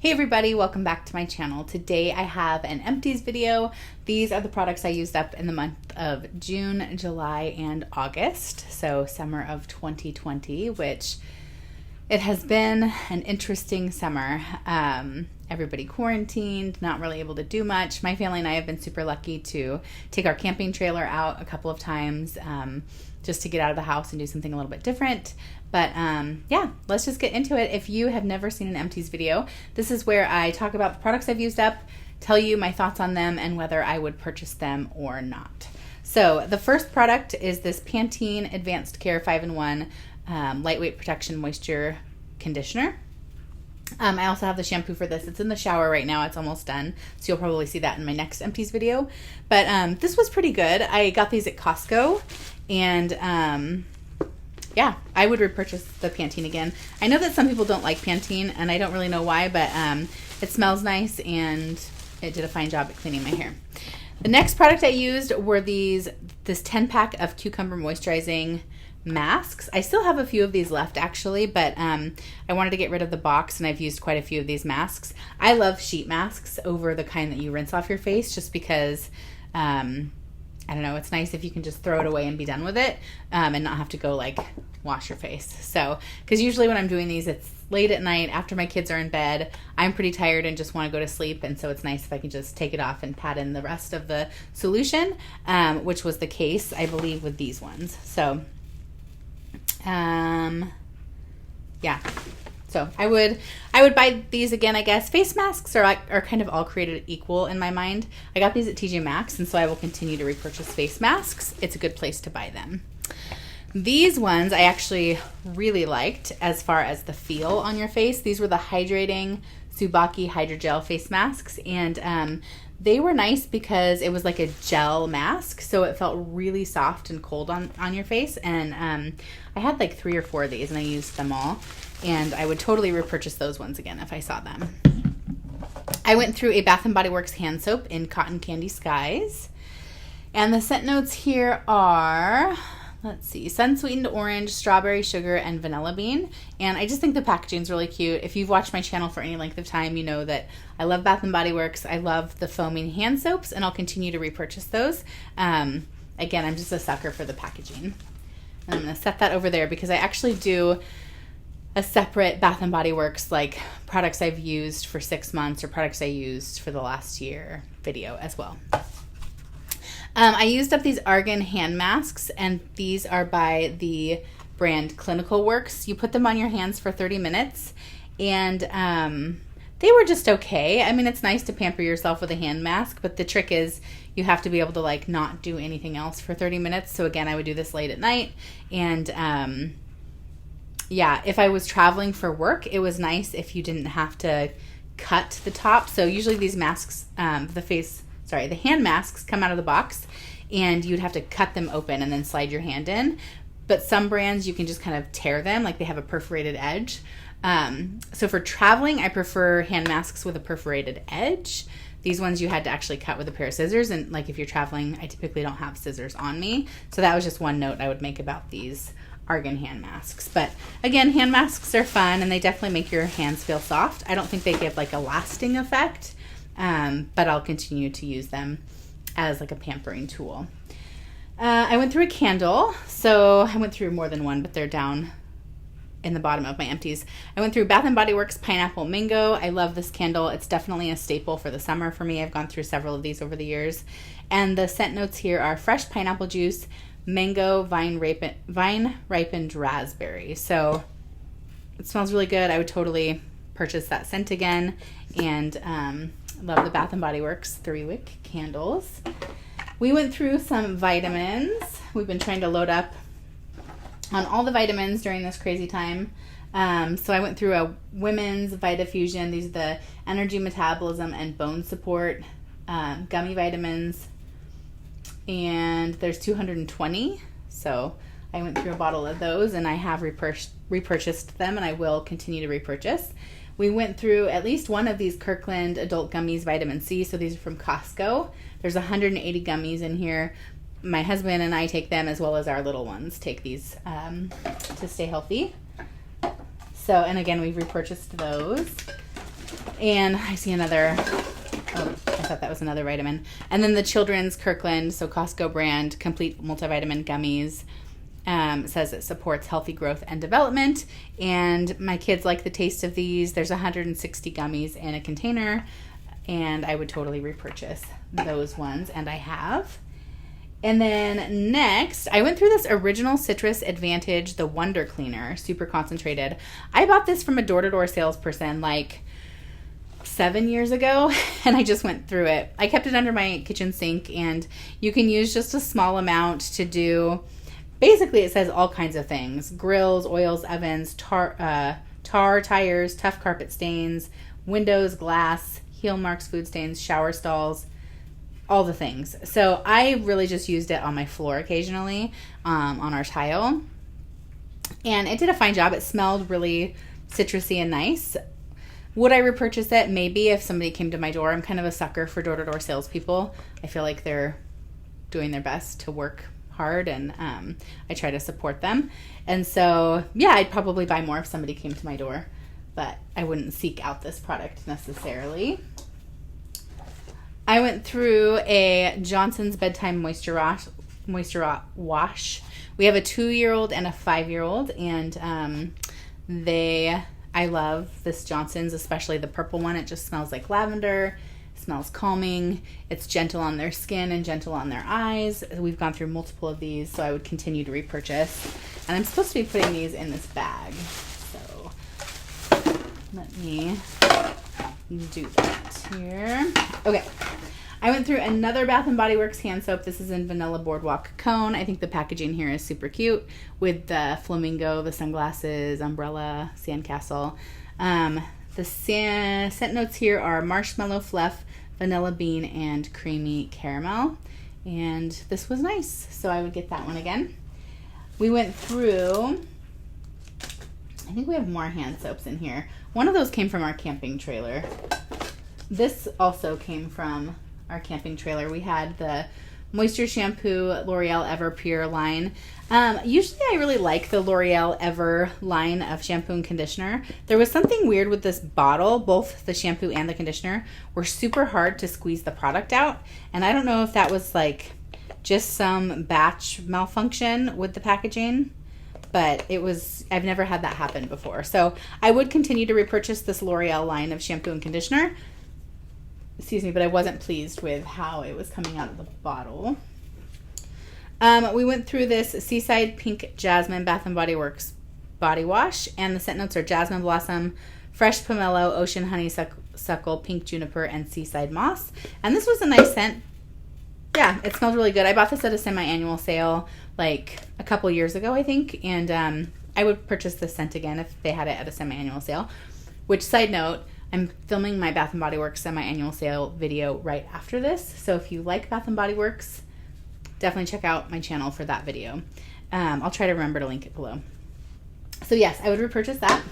Hey everybody, welcome back to my channel. Today I have an Empties video. These are the products I used up in the month of June, July, and August. So summer of 2020, which it has been an interesting summer. Everybody quarantined, not really able to do much. My family and I have been super lucky to take our camping trailer out a couple of times just to get out of the house and do something a little bit different. But yeah, let's just get into it. If you have never seen an Empties video, this is where I talk about the products I've used up, tell you my thoughts on them, and whether I would purchase them or not. So the first product is this Pantene Advanced Care 5-in-1 Lightweight Protection Moisture Conditioner. I also have the shampoo for this. It's in the shower right now. It's almost done. So you'll probably see that in my next Empties video. But this was pretty good. I got these at Costco. And yeah, I would repurchase the Pantene again. I know that some people don't like Pantene, and I don't really know why, but it smells nice, and it did a fine job at cleaning my hair. The next product I used were this 10-pack of cucumber moisturizing masks. I still have a few of these left, actually, but I wanted to get rid of the box, and I've used quite a few of these masks. I love sheet masks over the kind that you rinse off your face, just because I don't know, it's nice if you can just throw it away and be done with it, and not have to go like wash your face. So, because usually when I'm doing these, it's late at night after my kids are in bed. I'm pretty tired and just want to go to sleep, and so it's nice if I can just take it off and pat in the rest of the solution, which was the case, I believe, with these ones. So, yeah. So I would buy these again, I guess. Face masks are kind of all created equal in my mind. I got these at TJ Maxx, and so I will continue to repurchase face masks. It's a good place to buy them. These ones I actually really liked as far as the feel on your face. These were the Hydrating Tsubaki Hydrogel face masks, and they were nice because it was like a gel mask, so it felt really soft and cold on your face. And I had like 3 or 4 of these, and I used them all. And I would totally repurchase those ones again if I saw them. I went through a Bath & Body Works hand soap in Cotton Candy Skies. And the scent notes here are, let's see, sun-sweetened orange, strawberry sugar, and vanilla bean. And I just think the packaging is really cute. If you've watched my channel for any length of time, you know that I love Bath & Body Works. I love the foaming hand soaps, and I'll continue to repurchase those. Again, I'm just a sucker for the packaging. And I'm going to set that over there because I actually do a separate Bath & Body Works, like products I've used for 6 months or products I used for the last year video as well. I used up these argan hand masks, and these are by the brand Clinical Works. You put them on your hands for 30 minutes, and they were just okay. I mean, it's nice to pamper yourself with a hand mask, but the trick is you have to be able to like not do anything else for 30 minutes. So again, I would do this late at night, and yeah, if I was traveling for work, it was nice if you didn't have to cut the top. So usually these masks, the hand masks come out of the box, and you'd have to cut them open and then slide your hand in. But some brands, you can just kind of tear them, like they have a perforated edge. So for traveling, I prefer hand masks with a perforated edge. These ones you had to actually cut with a pair of scissors, and like if you're traveling, I typically don't have scissors on me. So that was just one note I would make about these argan hand masks. But again, hand masks are fun, and they definitely make your hands feel soft. I don't think they give like a lasting effect, but I'll continue to use them as like a pampering tool. I went through a candle. So I went through more than one, but they're down in the bottom of my Empties. I went through Bath & Body Works Pineapple Mango. I love this candle. It's definitely a staple for the summer for me. I've gone through several of these over the years. And the scent notes here are fresh pineapple juice, mango, vine-ripened raspberry. So it smells really good. I would totally purchase that scent again. And love the Bath & Body Works 3-wick candles. We went through some vitamins. We've been trying to load up on all the vitamins during this crazy time. So I went through a women's Vitafusion. These are the energy, metabolism, and bone support gummy vitamins. And there's 220. So I went through a bottle of those, and I have repurchased them, and I will continue to repurchase. We went through at least one of these Kirkland Adult Gummies Vitamin C. So these are from Costco. There's 180 gummies in here. My husband and I take them, as well as our little ones take these to stay healthy. So, and again, we've repurchased those. And I see another, oh, I thought that was another vitamin. And then the children's Kirkland, so Costco brand, complete multivitamin gummies. Says it supports healthy growth and development. And my kids like the taste of these. There's 160 gummies in a container. And I would totally repurchase those ones. And I have. And then next, I went through this Original Citrus Advantage, the Wonder Cleaner, super concentrated. I bought this from a door-to-door salesperson like 7 years ago, and I just went through it. I kept it under my kitchen sink, and you can use just a small amount to do, basically it says all kinds of things: grills, oils, ovens, tar, tires, tough carpet stains, windows, glass, heel marks, food stains, shower stalls, all the things. So I really just used it on my floor occasionally, on our tile. And it did a fine job. It smelled really citrusy and nice. Would I repurchase it? Maybe, if somebody came to my door. I'm kind of a sucker for door-to-door salespeople. I feel like they're doing their best to work hard, and I try to support them. And so, yeah, I'd probably buy more if somebody came to my door. But I wouldn't seek out this product necessarily. I went through a Johnson's Bedtime Moisture Wash. We have a 2-year-old and a 5-year-old, and I love this Johnson's, especially the purple one. It just smells like lavender. It smells calming. It's gentle on their skin and gentle on their eyes. We've gone through multiple of these, so I would continue to repurchase. And I'm supposed to be putting these in this bag. So let me do that here. Okay. I went through another Bath & Body Works hand soap. This is in Vanilla Boardwalk Cone. I think the packaging here is super cute with the flamingo, the sunglasses, umbrella, sandcastle. The scent notes here are marshmallow fluff, vanilla bean, and creamy caramel. And this was nice, so I would get that one again. We went through, I think we have more hand soaps in here. One of those came from our camping trailer. This also came from our camping trailer. We had the Moisture Shampoo L'Oreal Ever Pure line. Usually I really like the L'Oreal Ever line of shampoo and conditioner. There was something weird with this bottle. Both the shampoo and the conditioner were super hard to squeeze the product out. And I don't know if that was like just some batch malfunction with the packaging, but I've never had that happen before. So I would continue to repurchase this L'Oreal line of shampoo and conditioner. Excuse me, but I wasn't pleased with how it was coming out of the bottle. We went through this Seaside Pink Jasmine Bath & Body Works body wash, and the scent notes are jasmine blossom, fresh pomelo, ocean honeysuckle, pink juniper, and seaside moss. And this was a nice scent. Yeah, it smells really good. I bought this at a semi-annual sale like a couple years ago, I think, and I would purchase this scent again if they had it at a semi-annual sale. Which, side note, I'm filming my Bath & Body Works semi-annual sale video right after this. So if you like Bath & Body Works, definitely check out my channel for that video. I'll try to remember to link it below. So yes, I would repurchase that.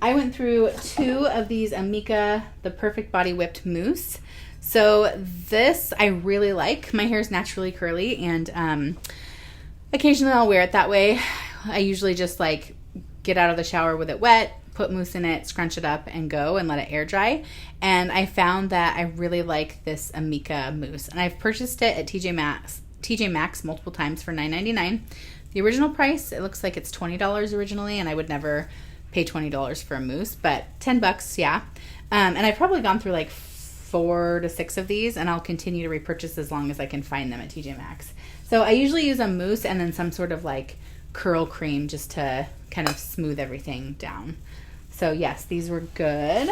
I went through 2 of these Amika, the Perfect Body Whipped Mousse. So this I really like. My hair is naturally curly, and occasionally I'll wear it that way. I usually just like get out of the shower with it wet, put mousse in it, scrunch it up, and go and let it air dry. And I found that I really like this Amika mousse. And I've purchased it at TJ Maxx multiple times for $9.99. The original price, it looks like it's $20 originally, and I would never pay $20 for a mousse, but $10, yeah. And I've probably gone through like 4 to 6 of these, and I'll continue to repurchase as long as I can find them at TJ Maxx. So I usually use a mousse and then some sort of like curl cream just to kind of smooth everything down. So yes, these were good.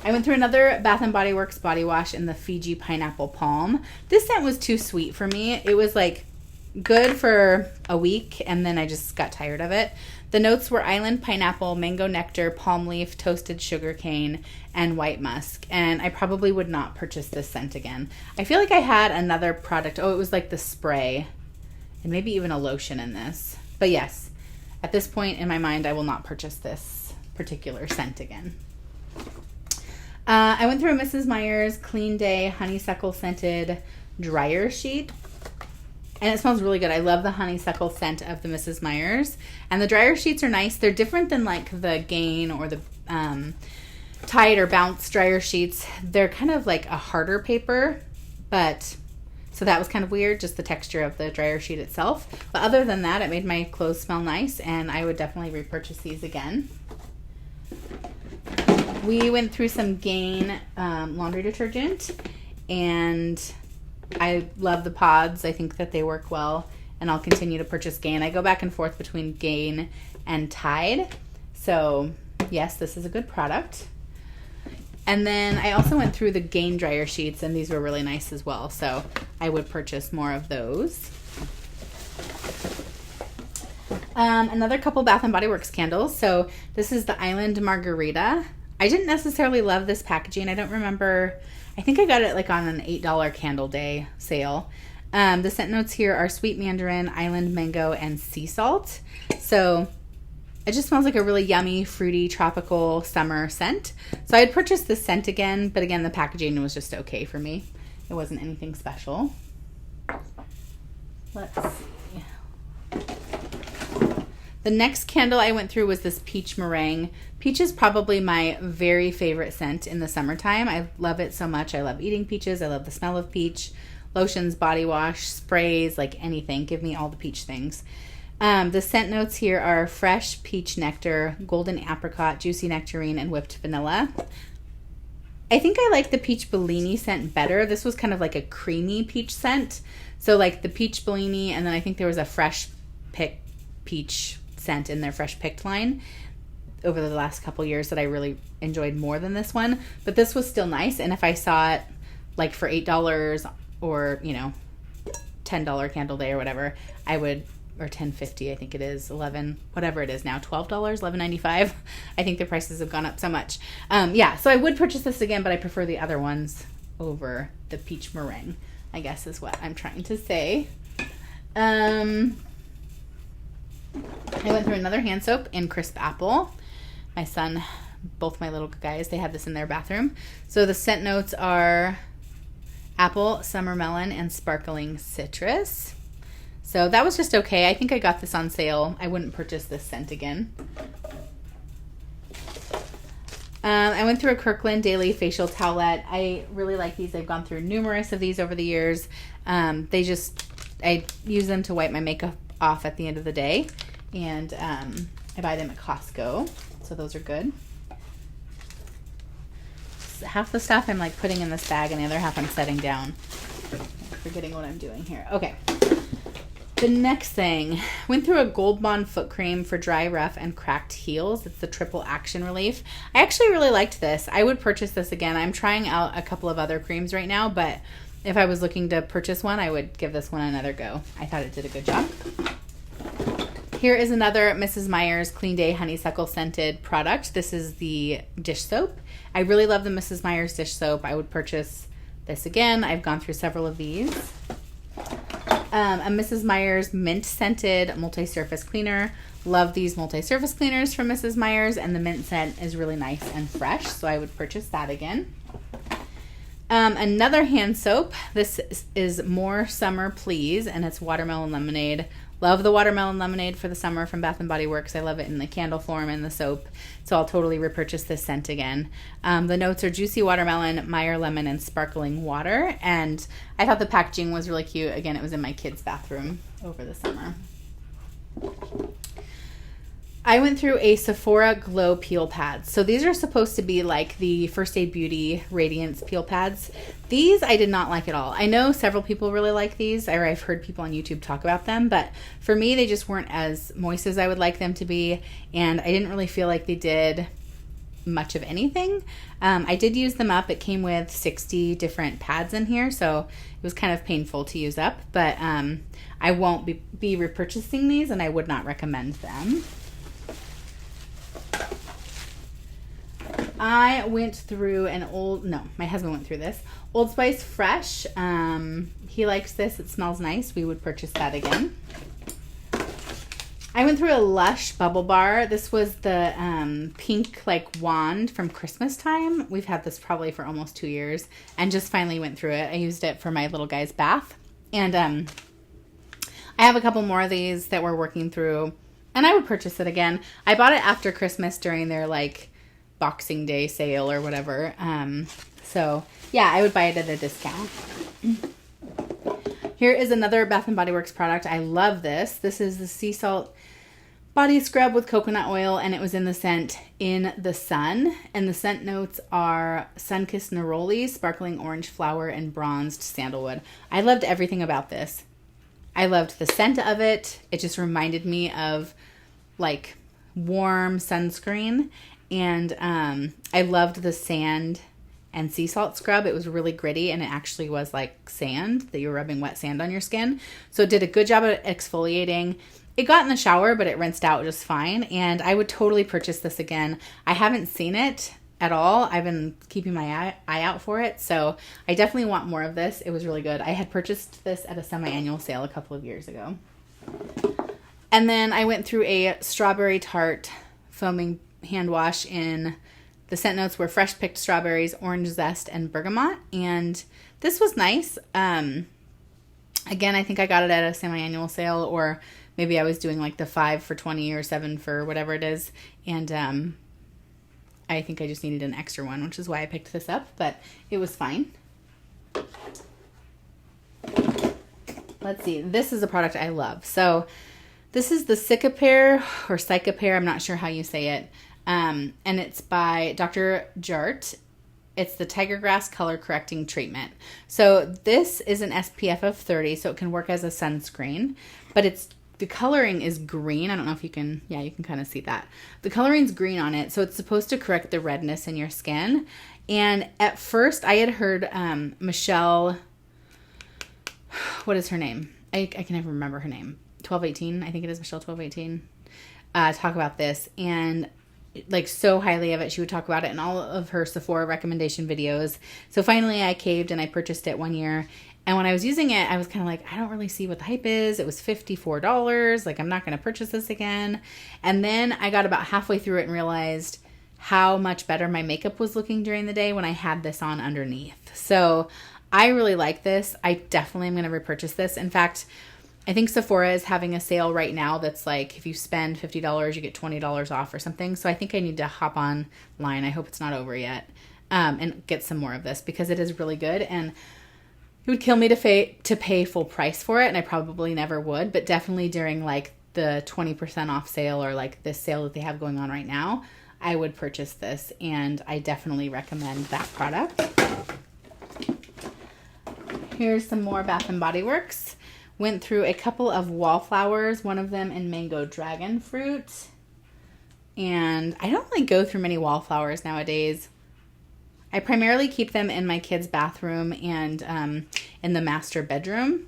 I went through another Bath & Body Works body wash in the Fiji Pineapple Palm. This scent was too sweet for me. It was like good for a week, and then I just got tired of it. The notes were island pineapple, mango nectar, palm leaf, toasted sugar cane, and white musk. And I probably would not purchase this scent again. I feel like I had another product. Oh, it was like the spray and maybe even a lotion in this. But yes, at this point in my mind, I will not purchase this particular scent again. I went through a Mrs. Meyer's Clean Day honeysuckle scented dryer sheet. And it smells really good. I love the honeysuckle scent of the Mrs. Meyer's. And the dryer sheets are nice. They're different than like the Gain or the Tide or Bounce dryer sheets. They're kind of like a harder paper, but so that was kind of weird, just the texture of the dryer sheet itself. But other than that, it made my clothes smell nice, and I would definitely repurchase these again. We went through some Gain laundry detergent, and I love the pods. I think that they work well, and I'll continue to purchase Gain. I go back and forth between Gain and Tide. So, yes, this is a good product. And then I also went through the Gain dryer sheets, and these were really nice as well. So, I would purchase more of those. Another couple Bath & Body Works candles. So, this is the Island Margarita. I didn't necessarily love this packaging. I don't remember. I think I got it like on an $8 candle day sale. The scent notes here are sweet mandarin, island mango, and sea salt. So it just smells like a really yummy, fruity, tropical summer scent. So I'd purchase this scent again, but again, the packaging was just okay for me. It wasn't anything special. Let's see. The next candle I went through was this peach meringue. Peach is probably my very favorite scent in the summertime. I love it so much. I love eating peaches. I love the smell of peach. Lotions, body wash, sprays, like anything. Give me all the peach things. The scent notes here are fresh peach nectar, golden apricot, juicy nectarine, and whipped vanilla. I think I like the peach Bellini scent better. This was kind of like a creamy peach scent. So like the peach Bellini, and then I think there was a fresh pick peach scent in their fresh picked line over the last couple years that I really enjoyed more than this one. But this was still nice, and if I saw it like for $8 or, you know, $10 candle day or whatever, I would, or $10.50 I think it is, 11, whatever it is now, $12, $11.95. I think the prices have gone up so much. Yeah, so I would purchase this again, but I prefer the other ones over the peach meringue, I guess is what I'm trying to say. I went through another hand soap in Crisp Apple. My son, both my little guys, they had this in their bathroom. So the scent notes are apple, summer melon, and sparkling citrus. So that was just okay. I think I got this on sale. I wouldn't purchase this scent again. I went through a Kirkland Daily Facial Towelette. I really like these. I've gone through numerous of these over the years. I use them to wipe my makeup off at the end of the day, and I buy them at Costco, so those are good. Half the stuff I'm like putting in this bag, and the other half I'm setting down. Forgetting what I'm doing here. Okay. The next thing, went through a Gold Bond foot cream for dry, rough, and cracked heels. It's the Triple Action Relief. I actually really liked this. I would purchase this again. I'm trying out a couple of other creams right now, but if I was looking to purchase one, I would give this one another go. I thought it did a good job. Here is another Mrs. Meyer's Clean Day Honeysuckle Scented product. This is the dish soap. I really love the Mrs. Meyer's dish soap. I would purchase this again. I've gone through several of these. A Mrs. Meyer's Mint Scented Multi-Surface Cleaner. Love these multi-surface cleaners from Mrs. Meyer's, and the mint scent is really nice and fresh, so I would purchase that again. Another hand soap. This is More Summer Please, and it's watermelon lemonade. Love the watermelon lemonade for the summer from Bath & Body Works. I love it in the candle form and the soap, so I'll totally repurchase this scent again. The notes are juicy watermelon, Meyer lemon, and sparkling water, and I thought the packaging was really cute. Again, it was in my kids' bathroom over the summer. I went through a Sephora Glow Peel Pads. So these are supposed to be like the First Aid Beauty Radiance Peel Pads. These I did not like at all. I know several people really like these, or I've heard people on YouTube talk about them, but for me they just weren't as moist as I would like them to be, and I didn't really feel like they did much of anything. I did use them up. It came with 60 different pads in here, so it was kind of painful to use up, but I won't be repurchasing these, and I would not recommend them. I went through my husband went through this. Old Spice Fresh. He likes this. It smells nice. We would purchase that again. I went through a Lush Bubble Bar. This was the pink like wand from Christmas time. We've had this probably for almost 2 years, and just finally went through it. I used it for my little guy's bath. And I have a couple more of these that we're working through, and I would purchase it again. I bought it after Christmas during their like Boxing Day sale or whatever. So yeah, I would buy it at a discount. Here is another Bath & Body Works product. I love this. This is the sea salt body scrub with coconut oil, and it was in the scent In the Sun. And the scent notes are sun-kissed neroli, sparkling orange flower, and bronzed sandalwood. I loved everything about this. I loved the scent of it. It just reminded me of like warm sunscreen. And I loved the sand and sea salt scrub. It was really gritty, and it actually was like sand that you were rubbing wet sand on your skin. So it did a good job at exfoliating. It got in the shower, but it rinsed out just fine. And I would totally purchase this again. I haven't seen it at all. I've been keeping my eye out for it. So I definitely want more of this. It was really good. I had purchased this at a semi-annual sale a couple of years ago. And then I went through a strawberry tart foaming hand wash in the scent notes were fresh picked strawberries, orange zest, and bergamot. And this was nice. Again, I think I got it at a semi-annual sale, or maybe I was doing like the 5 for $20 or 7 for whatever it is. And I think I just needed an extra one, which is why I picked this up, but it was fine. Let's see. This is a product I love. So this is the Cicapair or Cicapair. I'm not sure how you say it. And it's by Dr. Jart. It's the Tiger Grass Color Correcting Treatment. So this is an SPF of 30, so it can work as a sunscreen, but the coloring is green. I don't know if you can, yeah, you can kind of see that. The coloring's green on it, so it's supposed to correct the redness in your skin. And at first, I had heard Michelle, what is her name? I can never remember her name. 1218, I think it is Michelle 1218, talk about this. And like so highly of it. She would talk about it in all of her Sephora recommendation videos. So finally I caved and I purchased it one year. And when I was using it, I was kind of like, I don't really see what the hype is. It was $54. Like, I'm not going to purchase this again. And then I got about halfway through it and realized how much better my makeup was looking during the day when I had this on underneath. So I really like this. I definitely am going to repurchase this. In fact, I think Sephora is having a sale right now that's like, if you spend $50, you get $20 off or something. So I think I need to hop online. I hope it's not over yet, and get some more of this because it is really good. And it would kill me to pay full price for it, and I probably never would. But definitely during like the 20% off sale or like this sale that they have going on right now, I would purchase this, and I definitely recommend that product. Here's some more Bath & Body Works. Went through a couple of wallflowers, one of them in mango dragon fruit. And I don't really go through many wallflowers nowadays. I primarily keep them in my kids' bathroom and in the master bedroom.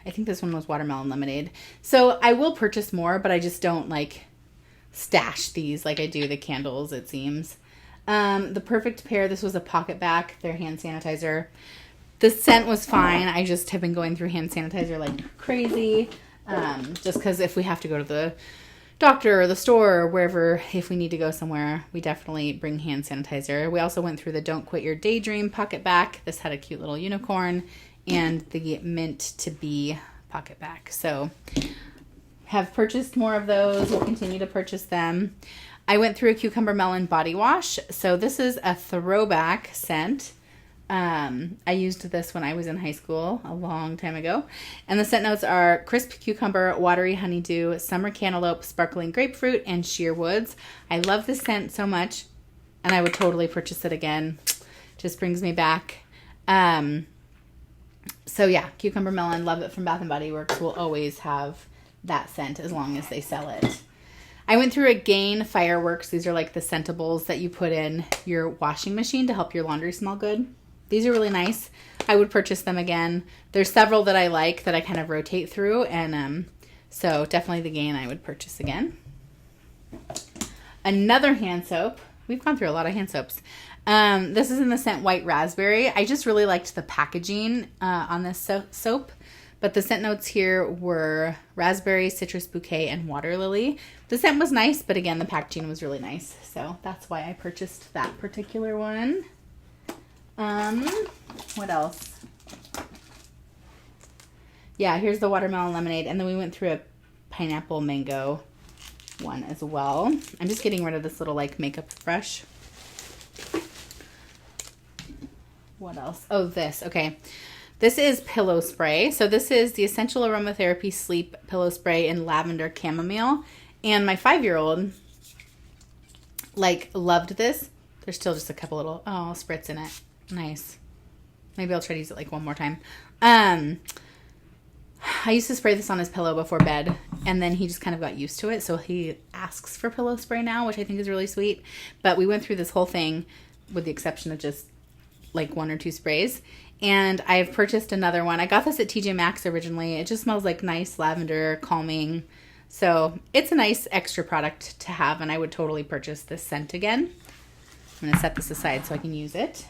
I think this one was watermelon lemonade. So I will purchase more, but I just don't like stash these like I do the candles, it seems. The Perfect Pair, this was a pocket back, their hand sanitizer. The scent was fine. I just have been going through hand sanitizer like crazy. Just because if we have to go to the doctor or the store or wherever, if we need to go somewhere, we definitely bring hand sanitizer. We also went through the Don't Quit Your Daydream pocket back. This had a cute little unicorn, and the Mint to Be pocket back. So have purchased more of those. We'll continue to purchase them. I went through a Cucumber Melon body wash. So this is a throwback scent. I used this when I was in high school a long time ago. And the scent notes are crisp cucumber, watery honeydew, summer cantaloupe, sparkling grapefruit, and sheer woods. I love this scent so much, and I would totally purchase it again. Just brings me back. So yeah, Cucumber Melon, love it from Bath & Body Works. Will always have that scent as long as they sell it. I went through a Gain Fireworks. These are like the scentables that you put in your washing machine to help your laundry smell good. These are really nice. I would purchase them again. There's several that I like that I kind of rotate through, and so definitely the Gain I would purchase again. Another hand soap. We've gone through a lot of hand soaps. This is in the scent White Raspberry. I just really liked the packaging on this soap, but the scent notes here were raspberry, citrus bouquet, and water lily. The scent was nice, but again, the packaging was really nice, so that's why I purchased that particular one. What else? Yeah, here's the watermelon lemonade. And then we went through a pineapple mango one as well. I'm just getting rid of this little like makeup brush. What else? Oh, this. Okay. This is pillow spray. So this is the Essential Aromatherapy Sleep Pillow Spray in Lavender Chamomile. And my 5-year-old like loved this. There's still just a couple little spritz in it. Nice. Maybe I'll try to use it like one more time. I used to spray this on his pillow before bed, and then he just kind of got used to it. So he asks for pillow spray now, which I think is really sweet. But we went through this whole thing with the exception of just like 1 or 2 sprays. And I've purchased another one. I got this at TJ Maxx originally. It just smells like nice lavender, calming. So it's a nice extra product to have, and I would totally purchase this scent again. I'm going to set this aside so I can use it.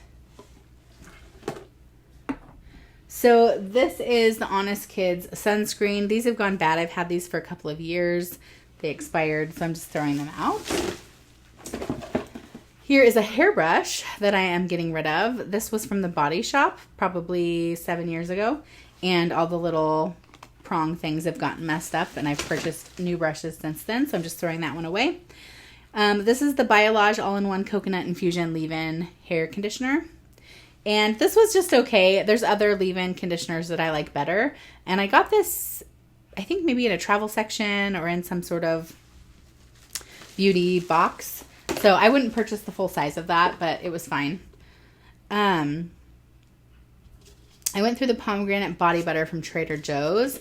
So this is the Honest Kids sunscreen. These have gone bad. I've had these for a couple of years. They expired, so I'm just throwing them out. Here is a hairbrush that I am getting rid of. This was from the Body Shop probably 7 years ago, and all the little prong things have gotten messed up, and I've purchased new brushes since then, so I'm just throwing that one away. This is the Biolage All-in-One Coconut Infusion Leave-In Hair Conditioner. And this was just okay. There's other leave-in conditioners that I like better. And I got this, I think maybe in a travel section or in some sort of beauty box. So I wouldn't purchase the full size of that, but it was fine. I went through the pomegranate body butter from Trader Joe's.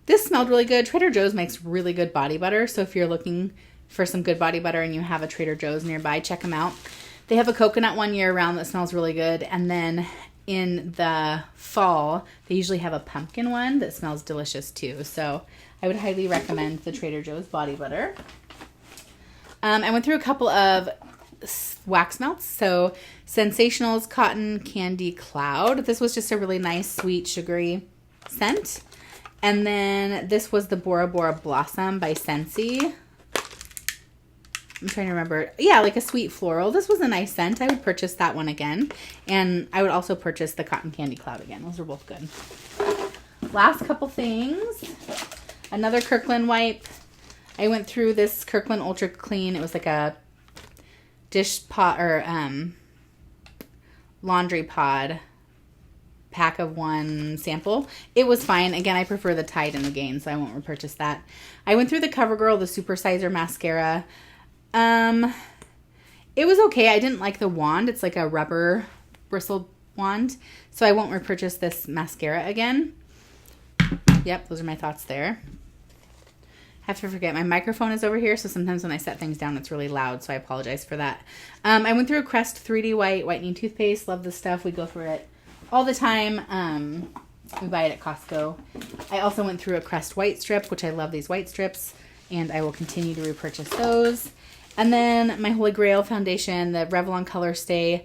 This smelled really good. Trader Joe's makes really good body butter. So if you're looking for some good body butter and you have a Trader Joe's nearby, check them out. They have a coconut one year round that smells really good. And then in the fall, they usually have a pumpkin one that smells delicious too. So I would highly recommend the Trader Joe's body butter. I went through a couple of wax melts. So Sensationals Cotton Candy Cloud. This was just a really nice, sweet, sugary scent. And then this was the Bora Bora Blossom by Scentsy. I'm trying to remember. Yeah, like a sweet floral. This was a nice scent. I would purchase that one again. And I would also purchase the Cotton Candy Cloud again. Those are both good. Last couple things. Another Kirkland wipe. I went through this Kirkland Ultra Clean. It was like a dish pot or laundry pod pack of 1 sample. It was fine. Again, I prefer the Tide and the Gain, so I won't repurchase that. I went through the CoverGirl, the Super Sizer mascara. It was okay. I didn't like the wand. It's like a rubber bristle wand. So I won't repurchase this mascara again. Yep, those are my thoughts there. I have to forget my microphone is over here, so sometimes when I set things down it's really loud, so I apologize for that. I went through a Crest 3D White whitening toothpaste. Love this stuff. We go through it all the time. We buy it at Costco. I also went through a Crest White Strip, which I love these white strips, and I will continue to repurchase those. And then my Holy Grail foundation, the Revlon Color Stay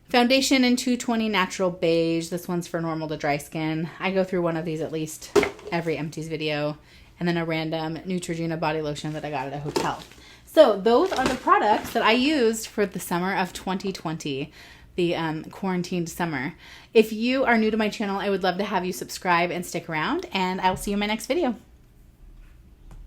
foundation in 220 Natural Beige. This one's for normal to dry skin. I go through one of these at least every Empties video. And then a random Neutrogena body lotion that I got at a hotel. So those are the products that I used for the summer of 2020, the quarantined summer. If you are new to my channel, I would love to have you subscribe and stick around, and I'll see you in my next video.